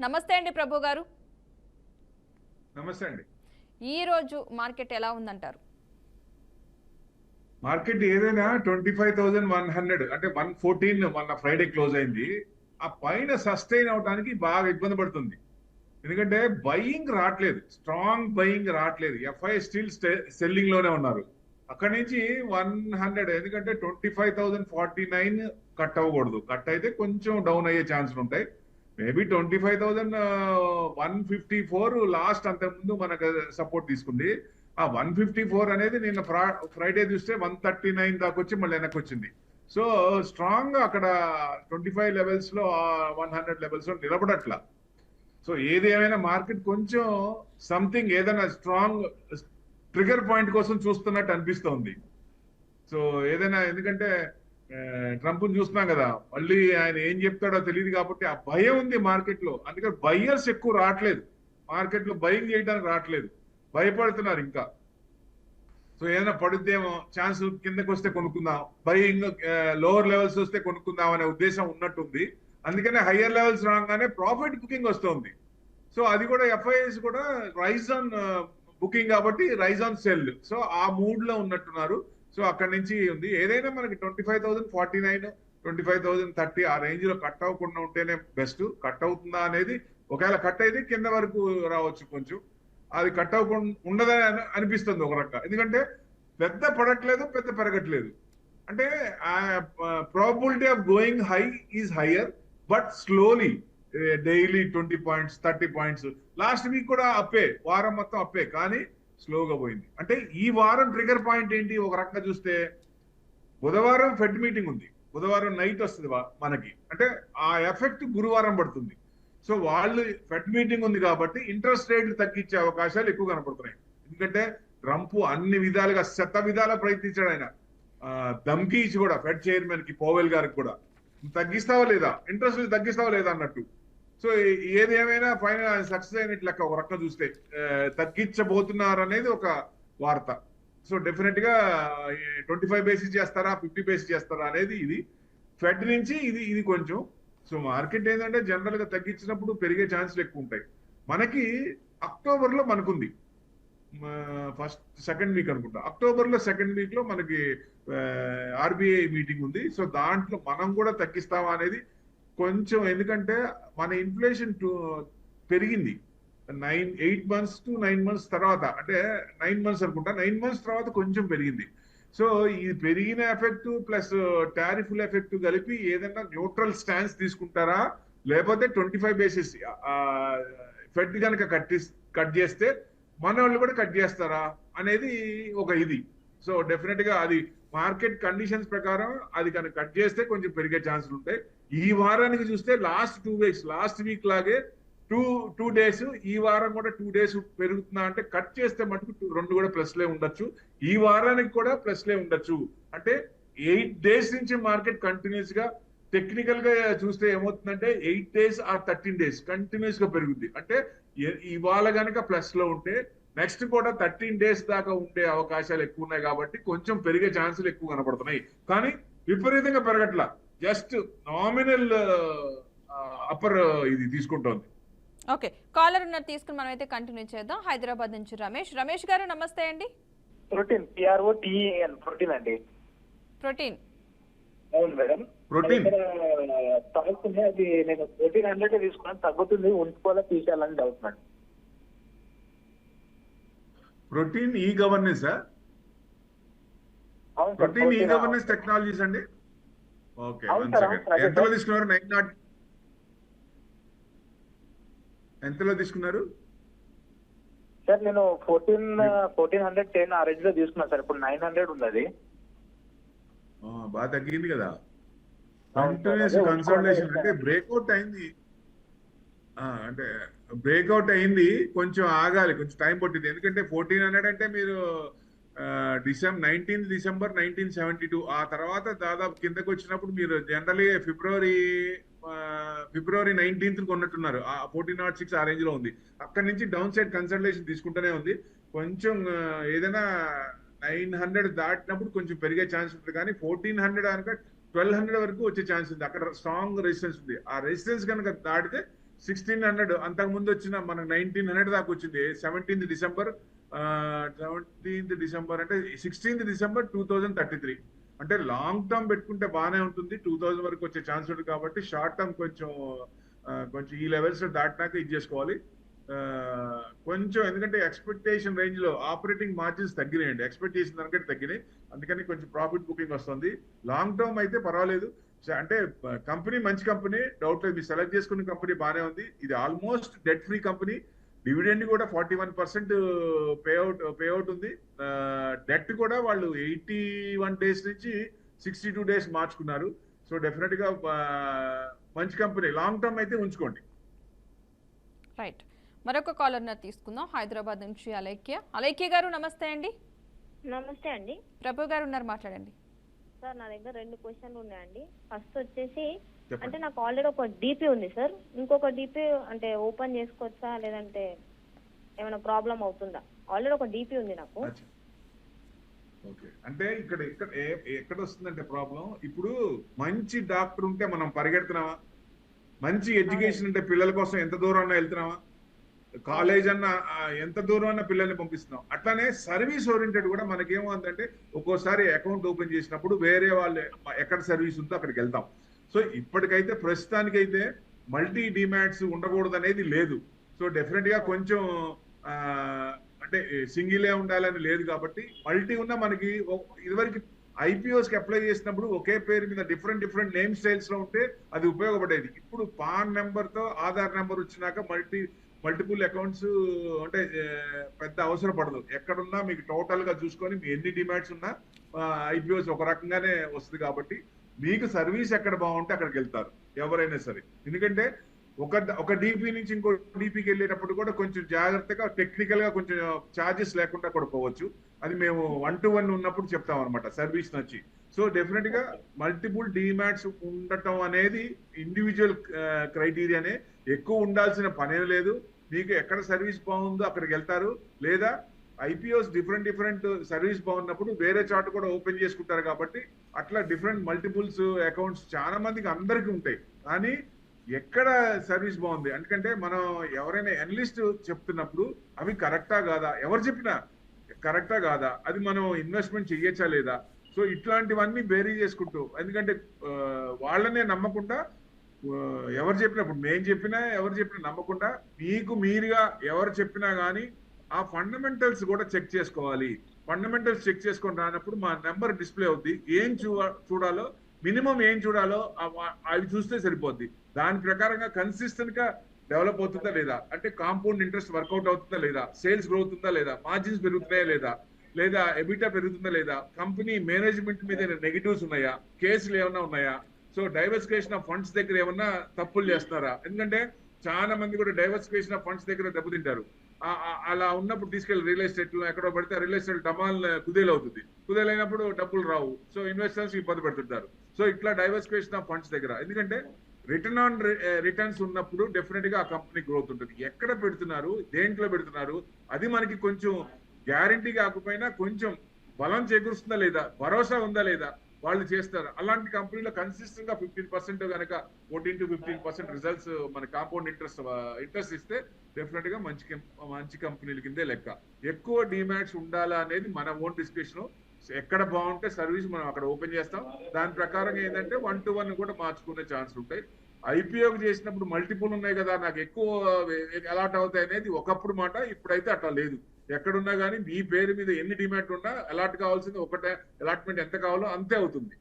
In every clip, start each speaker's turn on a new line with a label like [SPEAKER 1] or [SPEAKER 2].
[SPEAKER 1] నమస్తే అండి ప్రభు గారు.
[SPEAKER 2] నమస్తే అండి.
[SPEAKER 1] ఈ రోజు మార్కెట్ ఎలా ఉందంటారు?
[SPEAKER 2] మార్కెట్ ఏదైనా 25,100 అంటే 114 మొన్న ఫ్రైడే క్లోజ్ అయింది. ఆ పైన సస్టైన్ అవడానికి బాగా ఇబ్బంది పడుతుంది. ఎందుకంటే బయింగ్ రావట్లేదు, స్ట్రాంగ్ బయింగ్ రావట్లేదు. ఎఫ్ఐ స్టిల్ సెల్లింగ్ లోనే ఉన్నారు. అక్కడి నుంచి 100 ఎందుకంటే 25,049 కట్ అవ్వకూడదు. కట్ అయితే కొంచెం డౌన్ అయ్యే ఛాన్సులు ఉంటాయి. మేబీ 25,154 లాస్ట్ అంతకుముందు మనకు సపోర్ట్ తీసుకుంది. ఆ 154 అనేది నిన్న ఫ్రైడే చూస్తే 139 దాకా వచ్చి మళ్ళీ వెనక్కి వచ్చింది. సో స్ట్రాంగ్ అక్కడ 25 లెవెల్స్ లో 100 లెవెల్స్ లో నిలబడట్లా. సో ఏది ఏమైనా మార్కెట్ కొంచెం సంథింగ్ ఏదైనా స్ట్రాంగ్ ట్రిగర్ పాయింట్ కోసం చూస్తున్నట్టు అనిపిస్తోంది. సో ఏదైనా ఎందుకంటే ట్రంప్ చూస్తున్నాం కదా, మళ్ళీ ఆయన ఏం చెప్తాడో తెలియదు కాబట్టి ఆ భయం ఉంది మార్కెట్ లో. అందుకని బయ్యర్స్ ఎక్కువ రావట్లేదు, మార్కెట్ లో బయింగ్ చేయడానికి రావట్లేదు, భయపడుతున్నారు ఇంకా. సో ఏదైనా పడుద్దేమో, ఛాన్స్ కిందకి వస్తే కొనుక్కుందాం, బయింగ్ లోవర్ లెవెల్స్ వస్తే కొనుక్కుందాం అనే ఉద్దేశం ఉన్నట్టుంది. అందుకనే హయ్యర్ లెవెల్స్ రాగానే ప్రాఫిట్ బుకింగ్ వస్తుంది. సో అది కూడా ఎఫ్ఐఎస్ కూడా రైజ్ ఆన్ బుకింగ్ కాబట్టి రైజ్ ఆన్ సెల్. సో ఆ మూడ్ లో ఉన్నట్టున్నారు. సో అక్కడి నుంచి ఉంది. ఏదైనా మనకి 25,049, 25,030 ఆ రేంజ్ లో కట్ అవ్వకుండా ఉంటేనే బెస్ట్. కట్ అవుతుందా అనేది, ఒకవేళ కట్ అయితే కింద వరకు రావచ్చు కొంచెం. అది కట్ అవ్వకుండా ఉండదని అనిపిస్తుంది ఒక రకంగా. ఎందుకంటే పెద్ద పడట్లేదు, పెద్ద పెరగట్లేదు. అంటే probability of going high is higher but slowly. Daily 20 points 30 points. Last week కూడా అప్పే, వారం మొత్తం అప్పే, కానీ స్లోగా పోయింది. అంటే ఈ వారం ట్రిగర్ పాయింట్ ఏంటి ఒక రకంగా చూస్తే, బుధవారం ఫెడ్ మీటింగ్ ఉంది, బుధవారం నైట్ వస్తుంది మనకి. అంటే ఆ ఎఫెక్ట్ గురువారం పడుతుంది. సో వాళ్ళు ఫెడ్ మీటింగ్ ఉంది కాబట్టి ఇంట్రెస్ట్ రేట్లు తగ్గించే అవకాశాలు ఎక్కువ కనపడుతున్నాయి. ఎందుకంటే ట్రంప్ అన్ని విధాలుగా శత విధాల ప్రయత్నించాడు. ఆయన ధమ్కి ఇచ్చి కూడా ఫెడ్ చైర్మన్ కి, పోవెల్ గారికి కూడా, తగ్గిస్తావా లేదా, ఇంట్రెస్ట్ తగ్గిస్తావా లేదా అన్నట్టు. సో ఏది ఏమైనా ఫైనల్ సక్సెస్ అయినట్లు లెక్క ఒక రకంగా చూస్తే. తగ్గించబోతున్నారు అనేది ఒక వార్త. సో డెఫినెట్ గా 25 బేసిస్ చేస్తారా, 50 బేసిస్ చేస్తారా అనేది ఇది ఫెడ్ నుంచి. ఇది కొంచెం. సో మార్కెట్ ఏంటంటే జనరల్ గా తగ్గించినప్పుడు పెరిగే ఛాన్సులు ఎక్కువ ఉంటాయి. మనకి అక్టోబర్ లో మనకుంది సెకండ్ వీక్ అనుకుంటా. అక్టోబర్ లో సెకండ్ వీక్ లో మనకి ఆర్బిఐ మీటింగ్ ఉంది. సో దాంట్లో మనం కూడా తగ్గిస్తామా అనేది కొంచెం, ఎందుకంటే మన ఇన్ఫ్లేషన్ పెరిగింది 8 months to 9 months తర్వాత, అంటే 9 months అనుకుంటా, 9 months తర్వాత కొంచెం పెరిగింది. సో ఈ పెరిగిన ఎఫెక్ట్ ప్లస్ టారిఫ్ల ఎఫెక్ట్ కలిపి ఏదైనా న్యూట్రల్ స్టాన్స్ తీసుకుంటారా, లేకపోతే 25 బేసిస్ ఫెడ్ కనుక కట్ చేస్తే మన వాళ్ళు కూడా కట్ చేస్తారా అనేది ఒక ఇది. సో డెఫినెట్ గా అది మార్కెట్ కండిషన్స్ ప్రకారం అది కనుక కట్ చేస్తే కొంచెం పెరిగే ఛాన్సులు ఉంటాయి. ఈ వారానికి చూస్తే లాస్ట్ 2 weeks, లాస్ట్ వీక్ లాగే టూ డేస్, ఈ వారం కూడా 2 days పెరుగుతుందా అంటే, కట్ చేస్తే మటుకు 2 కూడా ప్లస్లే ఉండొచ్చు, ఈ వారానికి కూడా ప్లస్లే ఉండొచ్చు. అంటే 8 days నుంచి మార్కెట్ కంటిన్యూస్ గా, టెక్నికల్ గా చూస్తే ఏమవుతుందంటే 8 days ఆర్ 13 days కంటిన్యూస్ గా పెరుగుద్ది. అంటే ఇవాళ గనక ప్లస్ లో ఉంటే నెక్స్ట్ కూడా 13 days దాకా ఉండే అవకాశాలు ఎక్కువ ఉన్నాయి. కాబట్టి కొంచెం పెరిగే ఛాన్సులు ఎక్కువ కనపడుతున్నాయి, కానీ విపరీతంగా పెరగట్లా. జస్ట్ నామినల్ అప్పర్ ఇది తీసుకుంటోంది.
[SPEAKER 1] ఓకే, కాలర్ ఉన్నారు, తీసుకుని మనం అయితే కంటిన్యూ చేద్దాం. హైదరాబాద్ నుంచి రమేష్ గారు నమస్తే అండి.
[SPEAKER 3] ప్రోటీన్ PROTEIN ప్రోటీన్ అండి.
[SPEAKER 1] ప్రోటీన్
[SPEAKER 3] అవును మేడం.
[SPEAKER 2] ప్రోటీన్
[SPEAKER 3] తగ్గుతుంది, అది నేను 1400 తీసుకున్నాను, తగ్గుతుంది, ఉంచుకోవాలా తీసేయాలని doubt madam.
[SPEAKER 2] Protein e governance,
[SPEAKER 3] అవును sir,
[SPEAKER 2] protein e governance technologies అండి. ఓకే, ఎంతలో తీసుకున్నారు? 900 ఎంతలో తీసుకున్నారు
[SPEAKER 3] సార్? నేను 1410 ఆ రేంజ్ లో తీసుకున్నాను సార్. ఇప్పుడు 900 ఉంది అది.
[SPEAKER 2] బాగా తగ్గింది కదా. కంటిన్యూస్ కన్సల్టేషన్ అంటే బ్రేక్అవుట్ అయింది, అంటే బ్రేక్అవుట్ అయింది, కొంచెం ఆగాలి, కొంచెం టైం పట్టింది. ఎందుకంటే 1400 అంటే మీరు 19th December 1972 ఆ తర్వాత దాదాపు కిందకి వచ్చినప్పుడు మీరు జనరలీ ఫిబ్రవరి 19th కొన్నట్టున్నారు. 1406 ఆ రేంజ్ లో ఉంది. అక్కడి నుంచి డౌన్ సైడ్ కన్సల్టేషన్ తీసుకుంటూనే ఉంది. కొంచెం ఏదైనా 900 దాటినప్పుడు కొంచెం పెరిగే ఛాన్స్ ఉంటుంది, కానీ 1400 కనుక 1200 వరకు వచ్చే ఛాన్స్ ఉంది. అక్కడ స్ట్రాంగ్ రెసిస్టెన్స్ ఉంది. ఆ రెసిస్టెన్స్ కనుక దాటితే 1600 అంతకు ముందు వచ్చిన మనకు 1900 దాకా వచ్చింది. 17th డిసెంబర్ 17th డిసెంబర్ అంటే 16th డిసెంబర్ 2033. అంటే లాంగ్ టర్మ్ పెట్టుకుంటే బాగానే ఉంటుంది, 2000 వరకు వచ్చే ఛాన్స్ ఉంటుంది. కాబట్టి షార్ట్ టర్మ్ కొంచెం ఈ లెవెల్స్ దాటినాక ఇది చేసుకోవాలి. కొంచెం ఎందుకంటే ఎక్స్పెక్టేషన్ రేంజ్ లో ఆపరేటింగ్ మార్జిన్స్ తగ్గినాయండి, ఎక్స్పెక్ట్ చేసిన దానికంటే తగ్గినాయి. అందుకని కొంచెం ప్రాఫిట్ బుకింగ్ వస్తుంది. లాంగ్ టర్మ్ అయితే పర్వాలేదు. అంటే కంపెనీ మంచి కంపెనీ, డౌట్ లేదు. మీరు సెలెక్ట్ చేసుకున్న కంపెనీ బాగానే ఉంది. ఇది almost debt free company. Dividend కూడా 41% పేఅవుట్ ఉంది. డెట్ కూడా వాళ్ళు 81 days నుంచి 62 days మార్చుకున్నారు. సో డెఫినెట్ గా మంచి కంపెనీ, లాంగ్ టర్మ్ అయితే ఉంచుకోండి.
[SPEAKER 1] రైట్, మరొక కాలర్ తీసుకుందాం. హైదరాబాద్ నుంచి అలైక్య గారు నమస్తే అండి.
[SPEAKER 4] నమస్తే అండి.
[SPEAKER 1] ప్రభు గారు ఉన్నారు, మాట్లాడండి.
[SPEAKER 4] సార్ నా దగ్గర 2 క్వశ్చన్లు ఉన్నాయండి. ఫస్ట్ వచ్చేసి అంటే నాకు ఆల్రెడీ ఒక డిపి ఉంది సార్, ఇంకొక డిపి అంటే ఓపెన్ చేసుకోవచ్చా లేదంటే ఏమైనా ప్రాబ్లం అవుతుందా? ఆల్రెడీ ఒక డిపి ఉంది నాకు.
[SPEAKER 2] ఓకే, అంటే ఎక్కడ వస్తుందంటే ప్రాబ్లం, ఇప్పుడు మంచి డాక్టర్ ఉంటే మనం పరిగెడుతున్నావా? మంచి ఎడ్యుకేషన్ ఉంటే పిల్లల కోసం ఎంత దూరం అన్నా వెళ్తున్నావా? కాలేజ్ అన్న ఎంత దూరం అన్న పిల్లల్ని పంపిస్తున్నాం. అట్లానే సర్వీస్ ఓరియంటెడ్ కూడా మనకేమవుతుందంటే ఒక్కోసారి అకౌంట్ ఓపెన్ చేసినప్పుడు వేరే వాళ్ళు ఎక్కడ సర్వీస్ ఉందో అక్కడికి వెళ్తాం. సో ఇప్పటికైతే ప్రస్తుతానికైతే మల్టీ డిమాట్స్ ఉండకూడదు అనేది లేదు. సో డెఫినెట్ గా కొంచెం అంటే సింగిలే ఉండాలని లేదు. కాబట్టి మల్టీ ఉన్న మనకి ఇదివరకు IPOs కి అప్లై చేసినప్పుడు ఒకే పేరు మీద డిఫరెంట్ నేమ్ స్టైల్స్ లో ఉంటే అది ఉపయోగపడేది. ఇప్పుడు పాన్ నెంబర్ తో ఆధార్ నెంబర్ వచ్చినాక మల్టిపుల్ అకౌంట్స్ అంటే పెద్ద అవసరం పడదు. ఎక్కడున్నా మీకు టోటల్ గా చూసుకొని మీ ఎన్ని డిమాండ్స్ ఉన్నా IPOs ఒక రకంగానే వస్తుంది. కాబట్టి మీకు సర్వీస్ ఎక్కడ బాగుంటే అక్కడికి వెళ్తారు ఎవరైనా సరే. ఎందుకంటే ఒక DP నుంచి ఇంకో DPకి వెళ్ళేటప్పుడు కూడా కొంచెం జాగ్రత్తగా టెక్నికల్ గా కొంచెం ఛార్జెస్ లేకుండా కూడా పోవచ్చు. అది మేము 1-to-1 ఉన్నప్పుడు చెప్తాం అనమాట సర్వీస్ నచ్చి. సో డెఫినెట్ గా మల్టిపుల్ డిమాట్స్ ఉండటం అనేది ఇండివిజువల్ క్రైటీరియానే, ఎక్కువ ఉండాల్సిన పనే లేదు. మీకు ఎక్కడ సర్వీస్ బాగుందో అక్కడికి వెళ్తారు. లేదా IPOs డిఫరెంట్ సర్వీస్ బాగున్నప్పుడు వేరే చాట్ కూడా ఓపెన్ చేసుకుంటారు. కాబట్టి అట్లా డిఫరెంట్ మల్టిపుల్స్ అకౌంట్స్ చాలా మందికి అందరికీ ఉంటాయి. కానీ ఎక్కడ సర్వీస్ బాగుంది, ఎందుకంటే మనం ఎవరైనా అనలిస్ట్ చెప్తున్నప్పుడు అవి కరెక్టా కాదా, ఎవరు చెప్పినా కరెక్టా కాదా, అది మనం ఇన్వెస్ట్మెంట్ చెయ్యొచ్చా లేదా. సో ఇట్లాంటివన్నీ బేరీ చేసుకుంటూ, ఎందుకంటే వాళ్ళనే నమ్మకుండా ఎవరు చెప్పినప్పుడు నేను చెప్పినా ఎవరు చెప్పినా నమ్మకుండా మీకు మీరుగా ఎవరు చెప్పినా కానీ ఆ ఫండమెంటల్స్ కూడా చెక్ చేసుకోవాలి. ఫండమెంటల్స్ చెక్ చేసుకొని రానప్పుడు మా నెంబర్ డిస్ప్లే అవుద్ది. ఏం చూడాలో మినిమం ఏం చూడాలో అవి చూస్తే సరిపోద్ది. దాని ప్రకారంగా కన్సిస్టెంట్ గా డెవలప్ అవుతుందా లేదా, అంటే కాంపౌండ్ ఇంట్రెస్ట్ వర్కౌట్ అవుతుందా లేదా, సేల్స్ గ్రోత్ ఉందా లేదా, మార్జిన్స్ పెరుగుతున్నాయా లేదా ఎబిటా పెరుగుతుందా లేదా, కంపెనీ మేనేజ్మెంట్ మీద నెగిటివ్స్ ఉన్నాయా, కేసులు ఏమన్నా ఉన్నాయా, సో డైవర్సిఫికేషన్ ఆఫ్ ఫండ్స్ దగ్గర ఏమన్నా తప్పులు చేస్తున్నారా. ఎందుకంటే చాలా మంది కూడా డైవర్సిఫికేషన్ ఆఫ్ ఫండ్స్ దగ్గర దెబ్బతింటారు. అలా ఉన్నప్పుడు తీసుకెళ్లి రియల్ ఎస్టేట్ లో ఎక్కడో పడితే రియల్ ఎస్టేట్ డమాల్ కుదేలవుతుంది. కుదేలైనప్పుడు డబ్బులు రావు. సో ఇన్వెస్టర్స్ ఇబ్బంది పెడుతుంటారు. సో ఇట్లా డైవర్సిఫికేషన్ ఆఫ్ ఫండ్స్ దగ్గర, ఎందుకంటే రిటర్న్ ఆన్ రిటర్న్స్ ఉన్నప్పుడు డెఫినెట్ గా ఆ కంపెనీ గ్రోత్ ఉంటుంది. ఎక్కడ పెడుతున్నారు, దేంట్లో పెడుతున్నారు, అది మనకి కొంచెం గ్యారంటీ కాకపోయినా కొంచెం బలం చేకూరుస్తుందా లేదా, భరోసా ఉందా లేదా, వాళ్ళు చేస్తారు. అలాంటి కంపెనీలో కన్సిస్టెంట్ గా 15% కనుక 14 to 15% రిజల్ట్స్ మన కాంపౌండ్ ఇంట్రెస్ట్ ఇస్తే డెఫినెట్ గా మంచి కంపెనీల కిందే లెక్క. ఎక్కువ డిమాట్స్ ఉండాలా అనేది మన ఓన్ డిస్కషన్. ఎక్కడ బాగుంటే సర్వీస్ మనం అక్కడ ఓపెన్ చేస్తాం. దాని ప్రకారం ఏంటంటే 1-to-1 కూడా మార్చుకునే ఛాన్స్ ఉంటాయి. IPO చేసినప్పుడు మల్టిపుల్ ఉన్నాయి కదా, నాకు ఎక్కువ అలాట్ అవుతాయి అనేది ఒకప్పుడు మాట. ఇప్పుడైతే అట్లా లేదు. ఎక్కడున్నా కానీ మీ పేరు మీద ఎన్ని డిమాండ్ ఉన్నా అలాట్ కావాల్సింది ఒకటే, అలాట్మెంట్ ఎంత కావాలో అంతే అవుతుంది.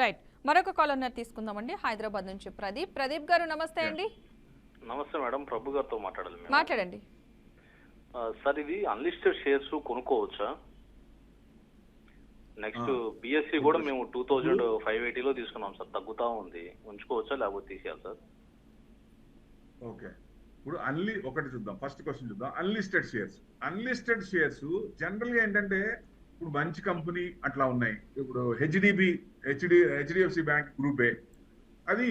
[SPEAKER 1] రైట్, మరొక కాలర్ తీసుకుందామండి. హైదరాబాద్ నుంచి ప్రదీప్ గారు నమస్తే అండి.
[SPEAKER 5] నమస్తే మేడం, ప్రభు గారితో మాట్లాడాలి.
[SPEAKER 1] మాట్లాడండి
[SPEAKER 5] సార్. ఇది అన్లిస్టెడ్ షేర్స్ కొనుక్కోవచ్చా? నెక్స్ట్ BSE కూడా మేము 2580లో తీసుకున్నాం సార్, తగ్గుతా ఉంది, ఉంచుకోవచ్చా లేకపోతే తీసేయాలి సార్?
[SPEAKER 2] ఓకే, ఇప్పుడు ఒకటి చూద్దాం. ఫస్ట్ క్వశ్చన్ చూద్దాం. అన్లిస్టెడ్ షేర్స్ జనరల్ గా ఏంటంటే ఇప్పుడు మంచి కంపెనీ అట్లా ఉన్నాయి. ఇప్పుడు HDFC బ్యాంక్ గ్రూప్ ఏ అది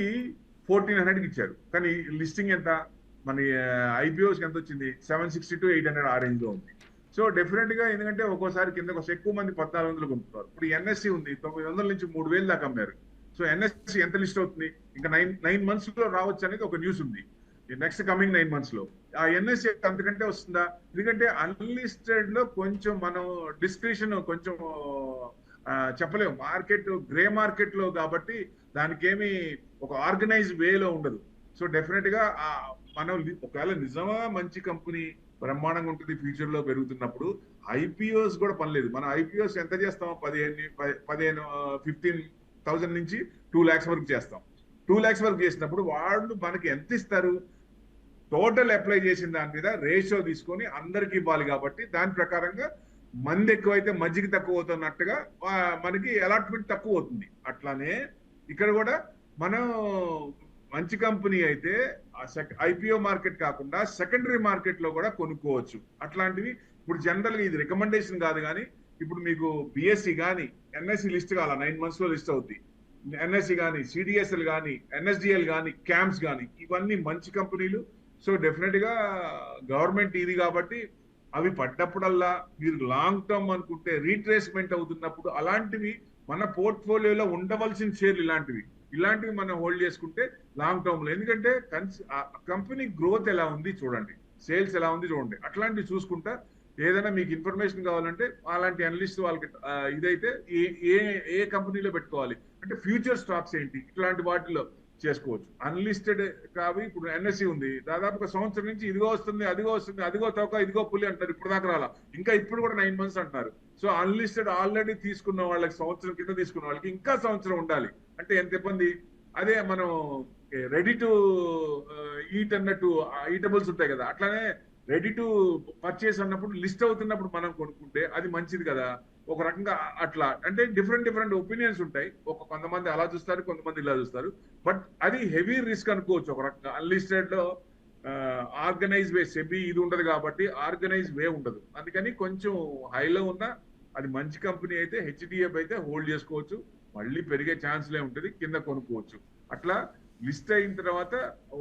[SPEAKER 2] 1400కి ఇచ్చారు. కానీ లిస్టింగ్ ఎంత మన IPOs ఎంత వచ్చింది, 760 to 800 ఆ రేంజ్ లో ఉంది. సో డెఫినెట్ గా ఎందుకంటే ఒక్కోసారి కిందకు ఎక్కువ మంది 1400 కొంటున్నారు. ఇప్పుడు NSE ఉంది 900 నుంచి 3000 దాకా అమ్మారు. సో NSE ఎంత లిస్ట్ అవుతుంది, ఇంకా 9 months లో రావచ్చు అనేది ఒక న్యూస్ ఉంది. నెక్స్ట్ కమింగ్ 9 months లో. ఆ ఎన్ఎస్సి అంతకంటే వస్తుందా? ఎందుకంటే అన్లిస్టెడ్ లో కొంచెం మనం డిస్క్రిప్షన్ కొంచెం చెప్పలేము. మార్కెట్ గ్రే మార్కెట్ లో కాబట్టి దానికి ఏమి ఒక ఆర్గనైజ్ వేలో ఉండదు. సో డెఫినెట్ గా మనం ఒకవేళ నిజమా మంచి కంపెనీ బ్రహ్మాండంగా ఉంటుంది ఫ్యూచర్ లో పెరుగుతున్నప్పుడు ఐపీఓస్ కూడా పనిలేదు. మనం ఐపీఓస్ ఎంత చేస్తాం? 15,000 నుంచి 2 lakhs వరకు చేస్తాం. 2 lakhs వరకు చేసినప్పుడు వాళ్ళు మనకి ఎంత ఇస్తారు? టోటల్ అప్లై చేసిన దాని మీద రేషియో తీసుకొని అందరికి ఇవ్వాలి కాబట్టి దాని ప్రకారంగా మంది ఎక్కువైతే మజ్జిగ తక్కువ అవుతున్నట్టుగా మనకి అలాట్మెంట్ తక్కువ అవుతుంది. అట్లానే ఇక్కడ కూడా మనం మంచి కంపెనీ అయితే ఐపీఓ మార్కెట్ కాకుండా సెకండరీ మార్కెట్ లో కూడా కొనుక్కోవచ్చు. అట్లాంటివి ఇప్పుడు జనరల్ గా ఇది రికమెండేషన్ కాదు, కానీ ఇప్పుడు మీకు బిఎస్సి కానీ ఎన్ఎస్సి లిస్ట్ కావాలా 9 months లో లిస్ట్ అవుతుంది. ఎన్ఎస్సి కానీ, సిడిఎస్ఎల్ కానీ, ఎన్ఎస్డిఎల్ కానీ, క్యాంప్స్ కానీ, ఇవన్నీ మంచి కంపెనీలు. సో డెఫినెట్ గా గవర్నమెంట్ ఇది కాబట్టి అవి పడ్డప్పుడల్లా మీరు లాంగ్ టర్మ్ అనుకుంటే రీట్రేస్మెంట్ అవుతున్నప్పుడు అలాంటివి మన పోర్ట్ఫోలియోలో ఉండవలసిన షేర్లు ఇలాంటివి మనం హోల్డ్ చేసుకుంటే లాంగ్ టర్మ్ లో. ఎందుకంటే కంపెనీ గ్రోత్ ఎలా ఉంది చూడండి, సేల్స్ ఎలా ఉంది చూడండి, అట్లాంటివి చూసుకుంటా ఏదైనా మీకు ఇన్ఫర్మేషన్ కావాలంటే అలాంటి అనలిస్ట్ వాళ్ళకి ఇదైతే ఏ కంపెనీలో పెట్టుకోవాలి అంటే ఫ్యూచర్ స్టాక్స్ ఏంటి ఇట్లాంటి వాటిలో చేసుకోవచ్చు. అన్లిస్టెడ్ కావి ఇప్పుడు ఎన్ఎస్సి ఉంది, దాదాపు ఒక సంవత్సరం నుంచి ఇదిగో వస్తుంది, అదిగో తోక, ఇదిగో పులి అంటారు. ఇప్పుడు దాకా రాలా, ఇంకా ఇప్పుడు కూడా 9 months అంటున్నారు. సో అన్లిస్టెడ్ ఆల్రెడీ తీసుకున్న వాళ్ళకి, సంవత్సరం కింద తీసుకున్న వాళ్ళకి ఇంకా సంవత్సరం ఉండాలి అంటే ఎంత ఇబ్బంది. అదే మనం రెడీ టు ఈట్ అన్నట్టు ఈటబుల్స్ ఉంటాయి కదా, అట్లానే రెడీ టు పర్చేస్ అన్నప్పుడు లిస్ట్ అవుతున్నప్పుడు మనం కొనుక్కుంటే అది మంచిది కదా. ఒక రకంగా అట్లా అంటే డిఫరెంట్ ఒపీనియన్స్ ఉంటాయి. కొంతమంది అలా చూస్తారు, కొంతమంది ఇలా చూస్తారు. బట్ అది హెవీ రిస్క్ అనుకోవచ్చు ఒక రకంగా. అన్లిస్టెడ్ లో ఆర్గనైజ్ వే సెబీ ఇది ఉండదు కాబట్టి ఆర్గనైజ్ వే ఉండదు. అందుకని కొంచెం హైలో ఉన్న అది మంచి కంపెనీ అయితే హెచ్డిఎఫ్ అయితే హోల్డ్ చేసుకోవచ్చు, మళ్ళీ పెరిగే ఛాన్స్లే ఉంటుంది, కింద కొనుక్కోవచ్చు. అట్లా లిస్ట్ అయిన తర్వాత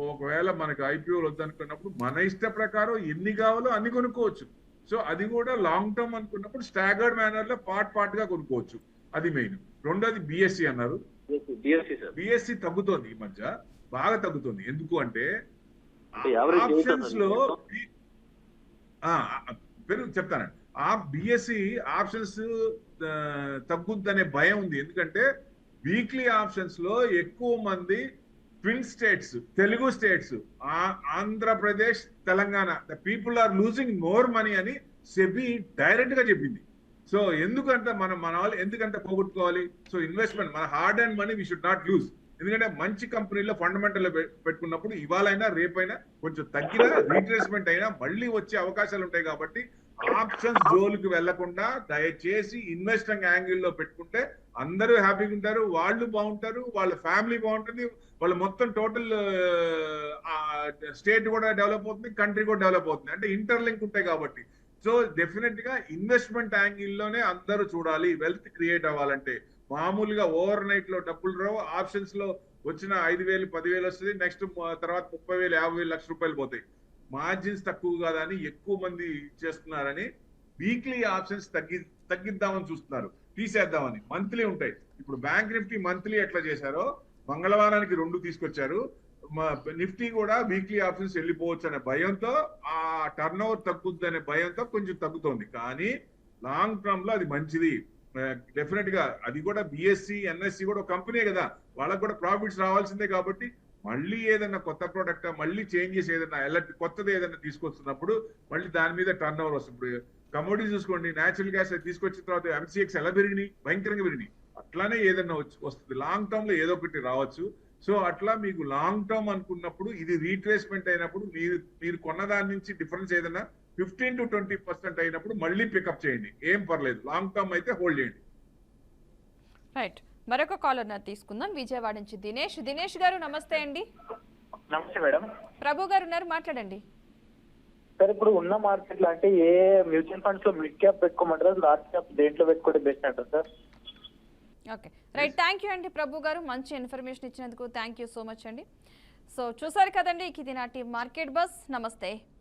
[SPEAKER 2] ఒకవేళ మనకు ఐపీఓలు వద్దనుకున్నప్పుడు మన ఇష్ట ప్రకారం ఎన్ని కావాలో అన్ని కొనుక్కోవచ్చు. సో అది కూడా లాంగ్ టర్మ్ అనుకున్నప్పుడు స్టాగర్డ్ మేనర్ లో పార్ట్ గా కొనుక్కోవచ్చు. అది మెయిన్. రెండోది బిఎస్సి అన్నారు. బిఎస్సి తగ్గుతోంది, ఈ మధ్య బాగా తగ్గుతుంది. ఎందుకు అంటే ఆప్షన్స్ లో చెప్తానండి, ఆ బిఎస్సి ఆప్షన్స్ తగ్గుద్దనే భయం ఉంది. ఎందుకంటే వీక్లీ ఆప్షన్స్ లో ఎక్కువ మంది twin states, Telugu states, Andhra Pradesh, Telangana, the people are losing more money అని సెబీ డైరెక్ట్ గా చెప్పింది. సో ఎందుకంటే మన వాళ్ళు ఎందుకంటే పోగొట్టుకోవాలి? సో ఇన్వెస్ట్మెంట్, మన hard and money we should not lose. ఎందుకంటే మంచి కంపెనీలో ఫండమెంటల్ పెట్టుకున్నప్పుడు ఇవాళైనా రేపైనా కొంచెం తగ్గిన రీట్రేస్మెంట్ అయినా మళ్ళీ వచ్చే అవకాశాలు ఉంటాయి. కాబట్టి ఆప్షన్స్ జోలికి వెళ్లకుండా దయచేసి ఇన్వెస్టింగ్ యాంగిల్లో పెట్టుకుంటే అందరూ హ్యాపీగా ఉంటారు, వాళ్ళు బాగుంటారు, వాళ్ళ ఫ్యామిలీ బాగుంటుంది, వాళ్ళ మొత్తం టోటల్ స్టేట్ కూడా డెవలప్ అవుతుంది, కంట్రీ కూడా డెవలప్ అవుతుంది. అంటే ఇంటర్లింక్ ఉంటాయి కాబట్టి. సో డెఫినెట్ గా ఇన్వెస్ట్మెంట్ యాంగిల్లోనే అందరూ చూడాలి వెల్త్ క్రియేట్ అవ్వాలంటే. మామూలుగా ఓవర్ నైట్ లో డబ్బులు రావు. ఆప్షన్స్ లో వచ్చిన 5,000 10,000 వస్తుంది, నెక్స్ట్ తర్వాత 30,000 50,000 లక్ష రూపాయలు పోతాయి. మార్జిన్స్ తక్కువ కాదని ఎక్కువ మంది చేస్తున్నారని వీక్లీ ఆప్షన్స్ తగ్గిద్దామని చూస్తున్నారు, తీసేద్దామని. మంత్లీ ఉంటాయి. ఇప్పుడు బ్యాంక్ నిఫ్టీ మంత్లీ ఎట్లా చేశారో మంగళవారానికి 2 తీసుకొచ్చారు. నిఫ్టీ కూడా వీక్లీ ఆప్షన్స్ వెళ్ళిపోవచ్చు అనే భయంతో, ఆ టర్న్ ఓవర్ తగ్గుద్ది అనే భయంతో కొంచెం తగ్గుతోంది. కానీ లాంగ్ టర్మ్ లో అది మంచిది డెఫినెట్ గా. అది కూడా బిఎస్సి ఎన్ఎస్సి కూడా ఒక కంపెనీ కదా, వాళ్ళకి కూడా ప్రాఫిట్స్ రావాల్సిందే. కాబట్టి మళ్ళీ ఏదైనా కొత్త ప్రోడక్ట్, మళ్ళీ చేంజెస్ ఏదైనా కొత్తది ఏదైనా తీసుకొస్తున్నప్పుడు మళ్ళీ దాని మీద టర్న్ ఓవర్ వస్తుంది. ఇప్పుడు కమోడిటీస్ చూసుకోండి, న్యాచురల్ గ్యాస్ తీసుకొచ్చిన తర్వాత ఎంసీఎక్స్ ఎలా పెరిగినాయి, భయంకరంగా పెరిగినాయి. అట్లానే ఏదైనా వస్తుంది లాంగ్ టర్మ్ లో ఏదో ఒకటి రావచ్చు. సో అట్లా మీకు లాంగ్ టర్మ్ అనుకున్నప్పుడు ఇది రీట్రేస్మెంట్ అయినప్పుడు మీరు కొన్న దాని నుంచి డిఫరెన్స్ ఏదైనా 15 to 20% అయినప్పుడు మళ్ళీ పికప్ చేయండి, ఏం పర్లేదు. లాంగ్ టర్మ్ అయితే హోల్డ్ చేయండి.
[SPEAKER 1] రైట్, మరొక కాలర్ తీసుకుందాం. విజయవాడ నుంచి దినేష్ గారు నమస్తే అండి.
[SPEAKER 3] నమస్తే మేడం.
[SPEAKER 1] ప్రభు గారు ఉన్నారు, మాట్లాడండి.
[SPEAKER 3] సార్ ఇప్పుడు ఉన్న మార్కెట్ లో అంటే ఏ మ్యూచువల్ ఫండ్స్ లో మిడ్ క్యాప్ పెట్టుకోమంటారు, లార్జ్ క్యాప్ దేంట్లో పెట్టుకోవడం బెస్ట్ అంటారు sir?
[SPEAKER 1] Okay right, thank you అండి ప్రభు గారు, మంచి ఇన్ఫర్మేషన్ ఇచ్చినందుకు థ్యాంక్ యూ సో మచ్ అండి. సో చూసారు కదండి, ఇది నాటి మార్కెట్ బస్. నమస్తే.